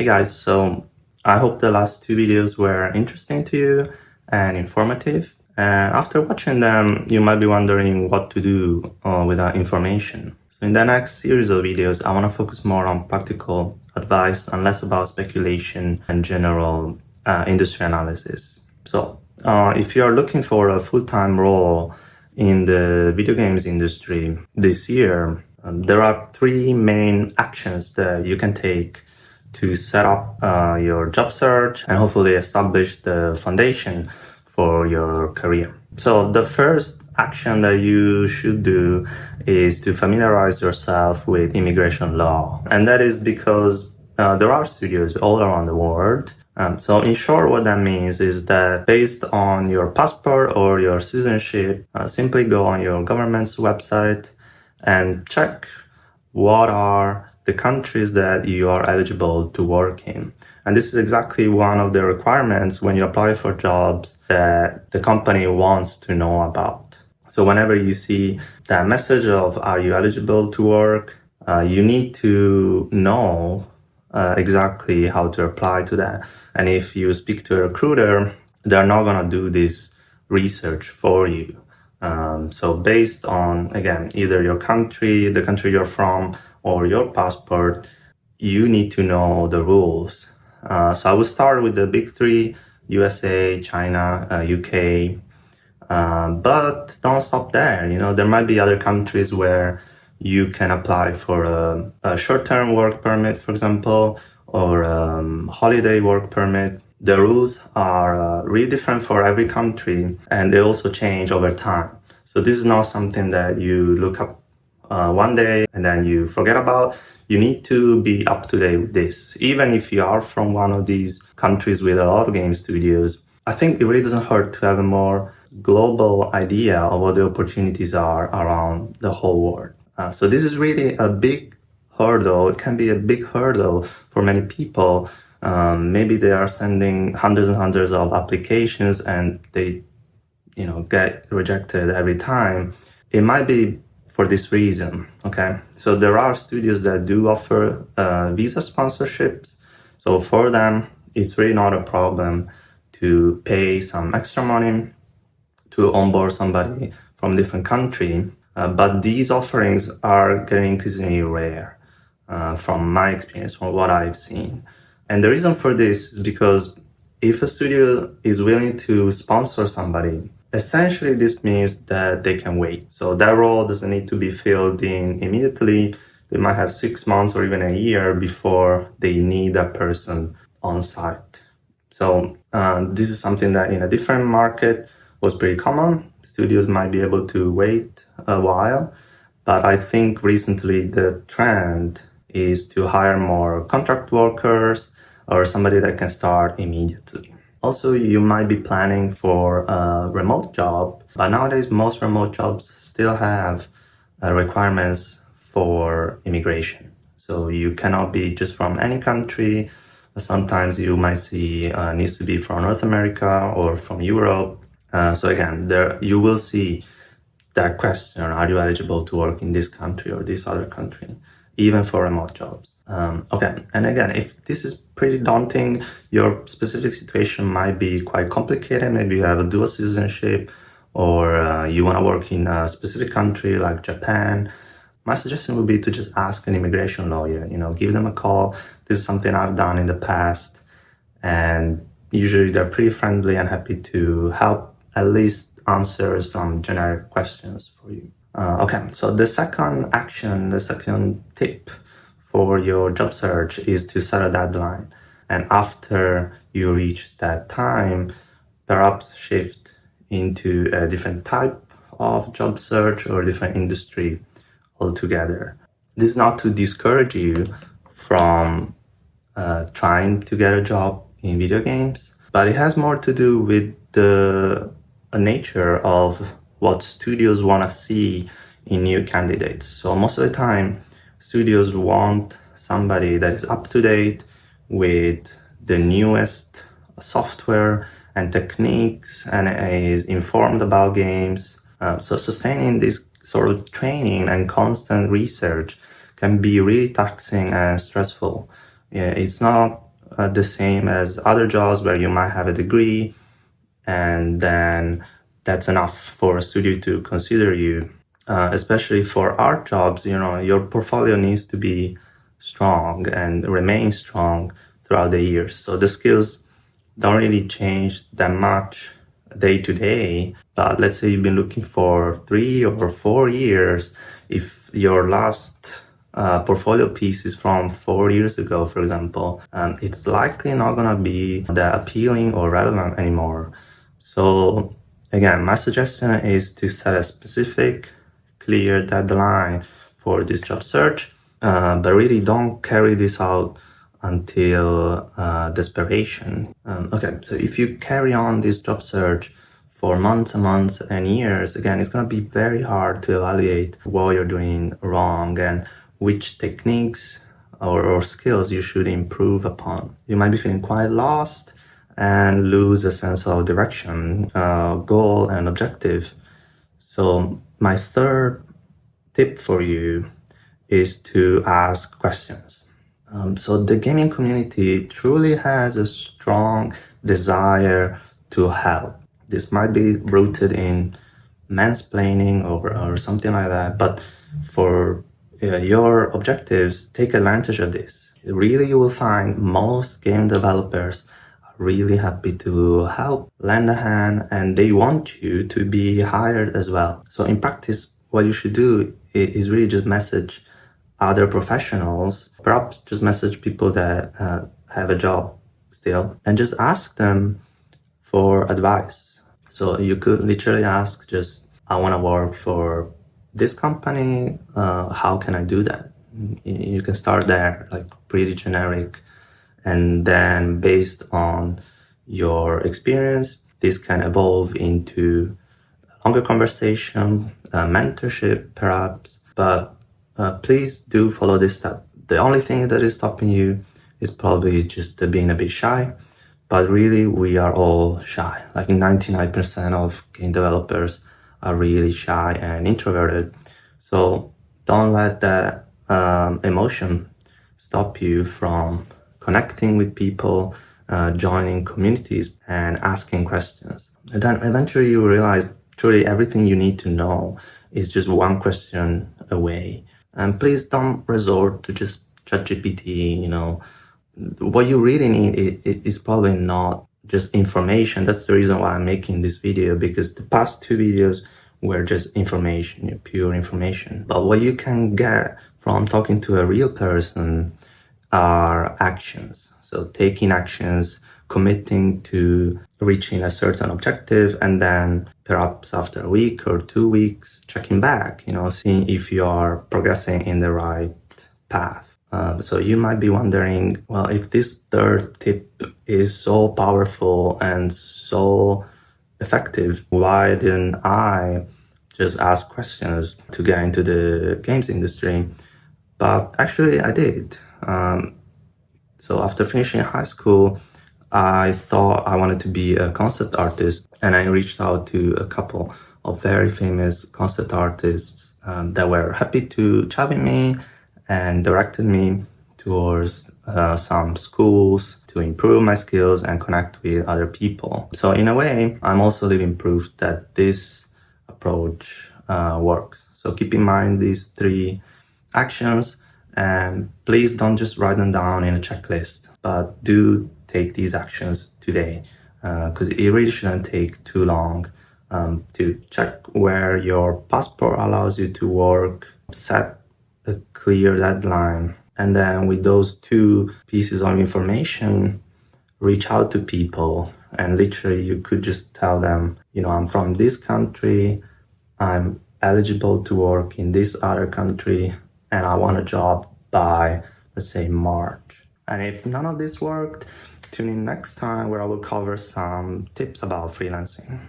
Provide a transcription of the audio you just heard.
Hey guys, so I hope the last two videos were interesting to you and informative. And after watching them, you might be wondering what to do with that information. So in the next series of videos, I want to focus more on practical advice and less about speculation and general industry analysis. So if you are looking for a full-time role in the video games industry this year, there are three main actions that you can take to set up your job search and hopefully establish the foundation for your career. So the first action that you should do is to familiarize yourself with immigration law. And that is because there are studios all around the world. So in short, what that means is that based on your passport or your citizenship, simply go on your government's website and check what are the countries that you are eligible to work in. And this is exactly one of the requirements when you apply for jobs that the company wants to know about. So whenever you see that message of are you eligible to work, you need to know exactly how to apply to that. And if you speak to a recruiter, they're not going to do this research for you. So based on, again, either your country, the country you're from, or your passport, you need to know the rules. So I will start with the big three: USA, China, UK. But don't stop there. You know, there might be other countries where you can apply for a short-term work permit, for example, or holiday work permit. The rules are really different for every country, and they also change over time. So this is not something that you look up one day and then you forget about. You need to be up to date with this. Even if you are from one of these countries with a lot of game studios, I think it really doesn't hurt to have a more global idea of what the opportunities are around the whole world. So this is really a big hurdle. It can be a big hurdle for many people. Maybe they are sending hundreds and hundreds of applications and they, get rejected every time. It might be for this reason, okay? So there are studios that do offer visa sponsorships. So for them, it's really not a problem to pay some extra money to onboard somebody from a different country. But these offerings are getting increasingly rare from my experience, from what I've seen. And the reason for this is because if a studio is willing to sponsor somebody, essentially this means that they can wait. So that role doesn't need to be filled in immediately. They might have 6 months or even a year before they need that person on site. So this is something that in a different market was pretty common. Studios might be able to wait a while, but I think recently the trend is to hire more contract workers or somebody that can start immediately. Also, you might be planning for a remote job, but nowadays most remote jobs still have requirements for immigration. So you cannot be just from any country. Sometimes you might see needs to be from North America or from Europe. So again, there you will see that question: are you eligible to work in this country or this other country, even for remote jobs? Okay, and again, if this is pretty daunting, your specific situation might be quite complicated. Maybe you have a dual citizenship, or you want to work in a specific country like Japan. My suggestion would be to just ask an immigration lawyer, give them a call. This is something I've done in the past, and usually they're pretty friendly and happy to help at least answer some generic questions for you. Okay, so the second tip for your job search is to set a deadline. And after you reach that time, perhaps shift into a different type of job search or different industry altogether. This is not to discourage you from trying to get a job in video games, but it has more to do with the nature of what studios want to see in new candidates. So most of the time, studios want somebody that is up to date with the newest software and techniques and is informed about games. So sustaining this sort of training and constant research can be really taxing and stressful. Yeah, it's not the same as other jobs where you might have a degree and then that's enough for a studio to consider you. Especially for art jobs, your portfolio needs to be strong and remain strong throughout the years. So the skills don't really change that much day to day. But let's say you've been looking for 3 or 4 years. If your last portfolio piece is from 4 years ago, for example, it's likely not gonna be that appealing or relevant anymore. So again, my suggestion is to set a specific, clear deadline for this job search, but really don't carry this out until desperation. Okay, so if you carry on this job search for months and months and years, again, it's going to be very hard to evaluate what you're doing wrong and which techniques or skills you should improve upon. You might be feeling quite lost and lose a sense of direction, goal, and objective. So my third tip for you is to ask questions. So the gaming community truly has a strong desire to help. This might be rooted in mansplaining or something like that, but for your objectives, take advantage of this. Really, you will find most game developers are really happy to help, lend a hand, and they want you to be hired as well. So in practice, what you should do is really just message other professionals, perhaps just message people that have a job still, and just ask them for advice. So you could literally ask just, I want to work for this company, how can I do that? You can start there, like pretty generic, and then based on your experience, this can evolve into longer conversation, mentorship perhaps, but please do follow this step. The only thing that is stopping you is probably just being a bit shy, but really we are all shy. Like 99% of game developers are really shy and introverted. So don't let that emotion stop you from connecting with people, joining communities, and asking questions. And then eventually you realize truly everything you need to know is just one question away. And please don't resort to just ChatGPT, What you really need is probably not just information. That's the reason why I'm making this video, because the past 2 videos were just information, pure information. But what you can get from talking to a real person are actions. So taking actions, committing to reaching a certain objective, and then perhaps after a week or 2 weeks, checking back, seeing if you are progressing in the right path. So you might be wondering, well, if this third tip is so powerful and so effective, why didn't I just ask questions to get into the games industry? But actually I did. So after finishing high school, I thought I wanted to be a concept artist, and I reached out to a couple of very famous concept artists that were happy to chat with me and directed me towards some schools to improve my skills and connect with other people. So in a way, I'm also living proof that this approach works. So keep in mind these 3 actions, and please don't just write them down in a checklist, but do take these actions today, because it really shouldn't take too long to check where your passport allows you to work, set a clear deadline, and then with those 2 pieces of information, reach out to people, and literally you could just tell them, I'm from this country, I'm eligible to work in this other country, and I want a job by, let's say, March. And if none of this worked, tune in next time where I will cover some tips about freelancing.